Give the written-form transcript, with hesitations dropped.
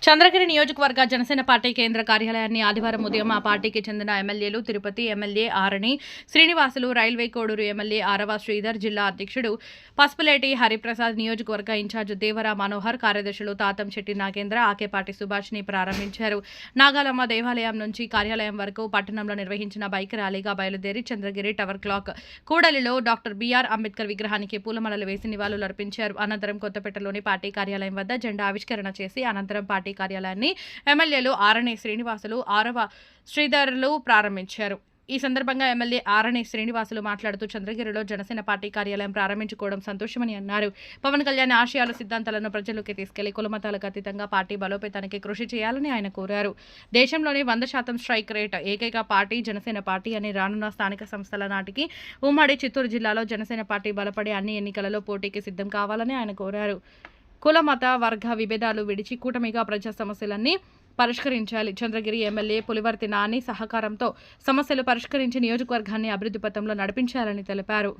చంద్రగిరి నియోజకవర్గ జనసేన పార్టీ కేంద్ర కార్యాలయాన్ని ఆదివారం ఉదయం ఆ పార్టీకి చెందిన ఎమ్మెల్యేలు తిరుపతి ఎమ్మెల్యే ఆరణి శ్రీనివాసులు, రైల్వే కోడూరు ఎమ్మెల్యే ఆరవ శ్రీధర్, జిల్లా అధ్యక్షుడు పసుపులేటి హరిప్రసాద్, నియోజకవర్గ ఇన్ఛార్జ్ దేవర మనోహర్, కార్యదర్శులు తాతం శెట్టి నాగేంద్ర, ఆకేపాటి సుభాష్ని ప్రారంభించారు. నాగాలమ్మ దేవాలయం నుంచి కార్యాలయం వరకు పట్టణంలో నిర్వహించిన బైక్ ర్యాలీగా బయలుదేరి చంద్రగిరి టవర్ క్లాక్ కూడలిలో డాక్టర్ బిఆర్ అంబేద్కర్ విగ్రహానికి పూలమాలలు వేసి నివాళులు అర్పించారు. అనంతరం కొత్తపేటలోని పార్టీ కార్యాలయం వద్ద జెండా ఆవిష్కరణ చేసి అనంతరం పార్టీ కార్యాలయాన్ని ఎమ్మెల్యేలు ఆరణి శ్రీనివాసులు, ఆరవ శ్రీధర్లు ప్రారంభించారు. ఈ సందర్భంగా ఎమ్మెల్యే ఆరణి శ్రీనివాసులు మాట్లాడుతూ చంద్రగిరిలో జనసేన పార్టీ కార్యాలయం ప్రారంభించుకోవడం సంతోషమని అన్నారు. పవన్ కళ్యాణ్ ఆశయాలు, సిద్ధాంతాలను ప్రజల్లోకి తీసుకెళ్లి కులమతాలకు అతీతంగా పార్టీ బలోపేతానికి కృషి చేయాలని ఆయన కోరారు. దేశంలోని 100% స్ట్రైక్ రేట్ ఏకైక పార్టీ జనసేన పార్టీ అని రానున్న స్థానిక సంస్థల నాటికి ఉమ్మడి చిత్తూరు జిల్లాలో జనసేన పార్టీ బలపడి అన్ని ఎన్నికలలో పోటీకి సిద్ధం కావాలని ఆయన కోరారు. కుల మత వర్గ విభేదాలు విడిచి కూటమిగా ప్రజా సమస్యలన్నీ పరిష్కరించాలి. చంద్రగిరి ఎమ్మెల్యే పులివర్తి నాని సహకారంతో సమస్యలు పరిష్కరించి నియోజకవర్గాన్ని అభివృద్ధి పథంలో నడిపించాలని తెలిపారు.